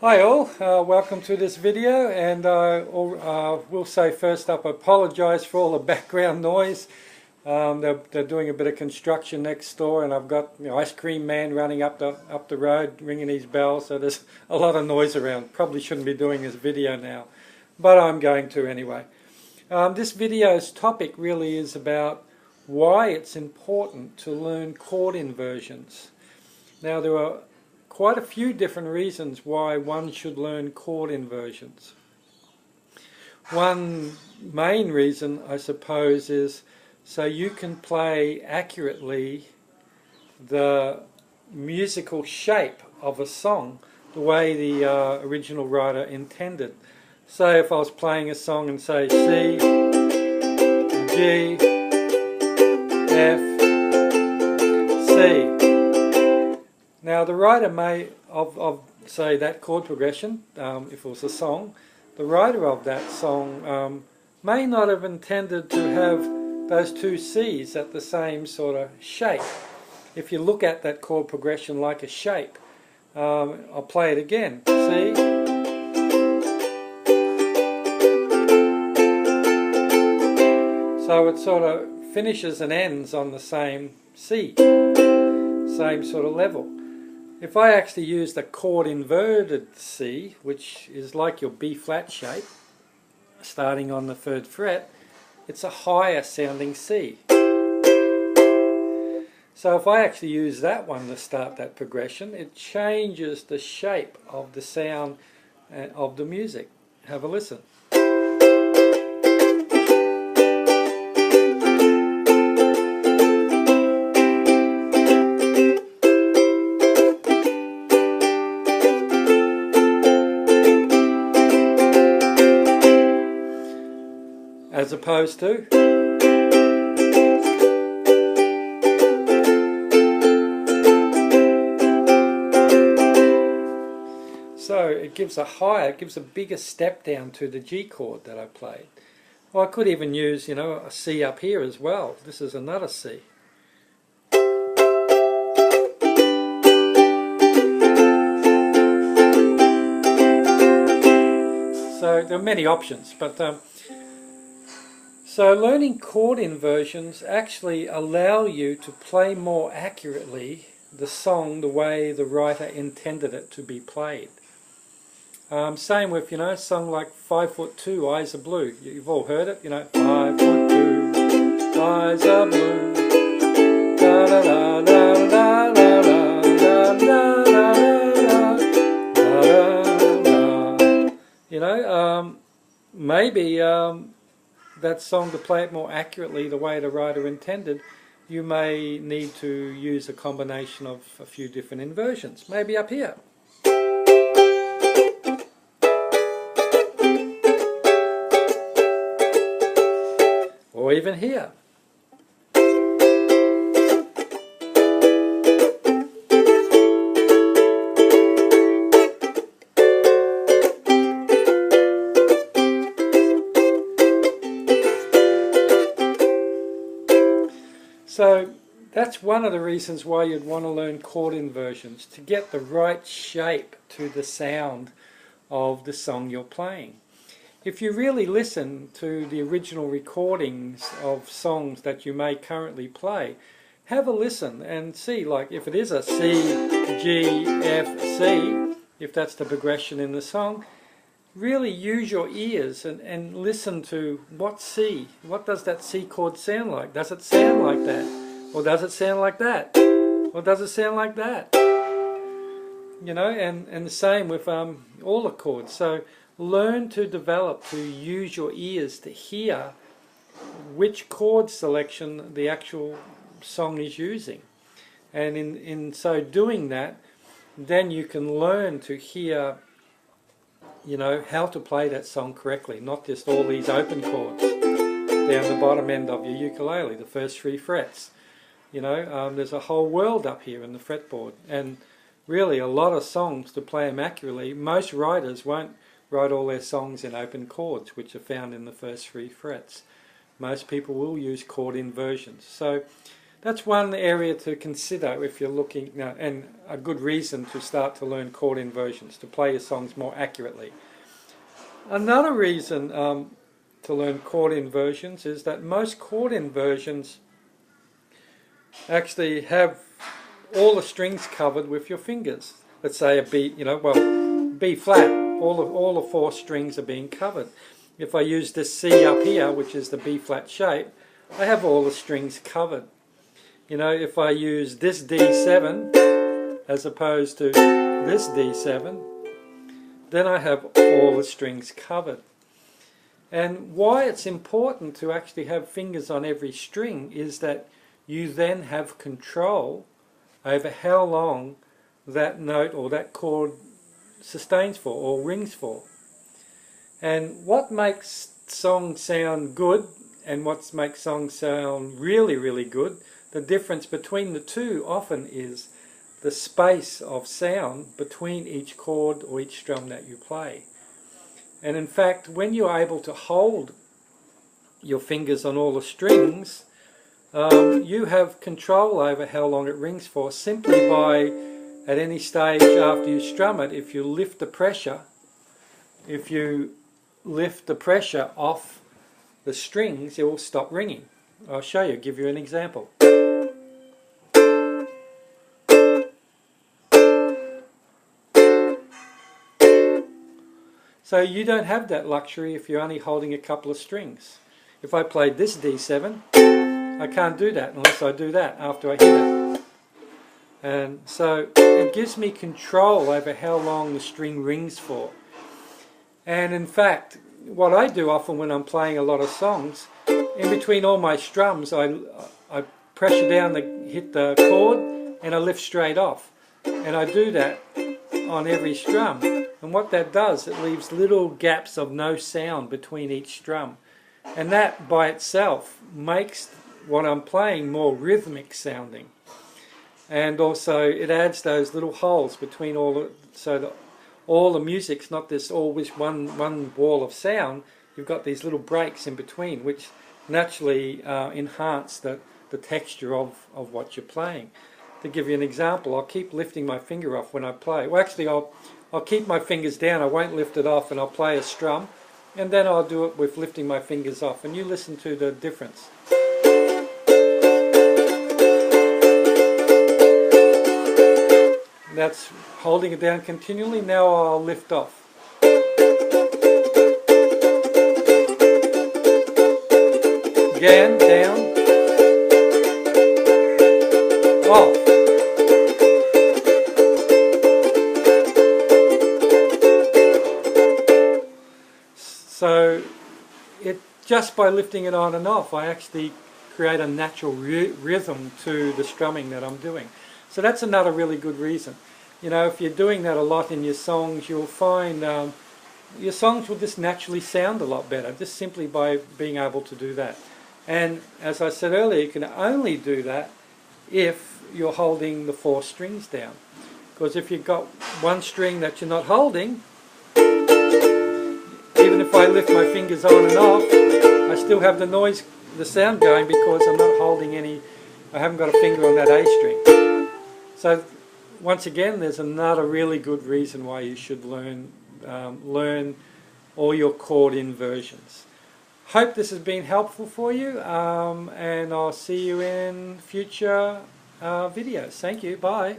Hi all, welcome to this video, and I will say first up I apologise for all the background noise. They're doing a bit of construction next door, and I've got the ice cream man running up the road ringing his bell, so there's a lot of noise around. Probably shouldn't be doing this video now, but I'm going to anyway. This video's topic really is about why it's important to learn chord inversions. Now there are quite a few different reasons why one should learn chord inversions. One main reason, I suppose, is so you can play accurately the musical shape of a song the way the original writer intended. So if I was playing a song and say C, G, F, C. Now the writer may, of say that chord progression, if it was a song, the writer of that song may not have intended to have those two C's at the same sort of shape. If you look at that chord progression like a shape, I'll play it again. C, so it sort of finishes and ends on the same C, same sort of level. If I actually use the chord inverted C, which is like your B flat shape, starting on the 3rd fret, it's a higher sounding C. So if I actually use that one to start that progression, it changes the shape of the sound of the music. Have a listen. As opposed to so it gives a bigger step down to the G chord that I played. Well, I could even use, a C up here as well. This is another C. So there are many options, but so learning chord inversions actually allow you to play more accurately the song the way the writer intended it to be played. Same with, a song like 5'2", Eyes Are Blue. You've all heard it, 5'2", eyes are blue. Da da da da da da da da da da. Maybe that song, to play it more accurately the way the writer intended, you may need to use a combination of a few different inversions. Maybe up here. Or even here. So that's one of the reasons why you'd want to learn chord inversions, to get the right shape to the sound of the song you're playing. If you really listen to the original recordings of songs that you may currently play, have a listen and see, like if it is a C, G, F, C, if that's the progression in the song, really use your ears and listen to what does that C chord sound like? Does it sound like that? Or does it sound like that? Or does it sound like that? And the same with all the chords. So learn to develop, to use your ears to hear which chord selection the actual song is using. And in so doing that, then you can learn to hear how to play that song correctly, not just all these open chords down the bottom end of your ukulele, the first 3 frets. There's a whole world up here in the fretboard, and really a lot of songs, to play them accurately, most writers won't write all their songs in open chords, which are found in the first 3 frets. Most people will use chord inversions. So that's one area to consider if you're looking, and a good reason to start to learn chord inversions, to play your songs more accurately. Another reason to learn chord inversions is that most chord inversions actually have all the strings covered with your fingers. Let's say a B, B flat, all the 4 strings are being covered. If I use this C up here, which is the B flat shape, I have all the strings covered. If I use this D7 as opposed to this D7, then I have all the strings covered. And why it's important to actually have fingers on every string is that you then have control over how long that note or that chord sustains for or rings for. And what makes songs sound good and what makes songs sound really, really good, the difference between the two often is the space of sound between each chord or each strum that you play. And in fact, when you're able to hold your fingers on all the strings, you have control over how long it rings for simply by, at any stage after you strum it, if you lift the pressure off the strings, it will stop ringing. I'll show you, give you an example. So you don't have that luxury if you're only holding a couple of strings. If I played this D7, I can't do that unless I do that after I hit it. And so it gives me control over how long the string rings for. And in fact, what I do often when I'm playing a lot of songs, in between all my strums, I pressure down hit the chord and I lift straight off. And I do that on every strum. And what that does, it leaves little gaps of no sound between each strum. And that by itself makes what I'm playing more rhythmic sounding. And also it adds those little holes between so that all the music's not this always one wall of sound. You've got these little breaks in between which naturally enhance the texture of what you're playing. To give you an example, I'll keep lifting my finger off when I play. Well, actually, I'll keep my fingers down, I won't lift it off, and I'll play a strum, and then I'll do it with lifting my fingers off, and you listen to the difference. That's holding it down continually. Now I'll lift off. Again, down, off. So just by lifting it on and off, I actually create a natural rhythm to the strumming that I'm doing. So that's another really good reason. If you're doing that a lot in your songs, you'll find your songs will just naturally sound a lot better, just simply by being able to do that. And as I said earlier, you can only do that if you're holding the 4 strings down. Because if you've got one string that you're not holding, even if I lift my fingers on and off, I still have the sound going because I'm not holding I haven't got a finger on that A string. So once again, there's another really good reason why you should learn all your chord inversions. Hope this has been helpful for you, and I'll see you in future videos. Thank you. Bye.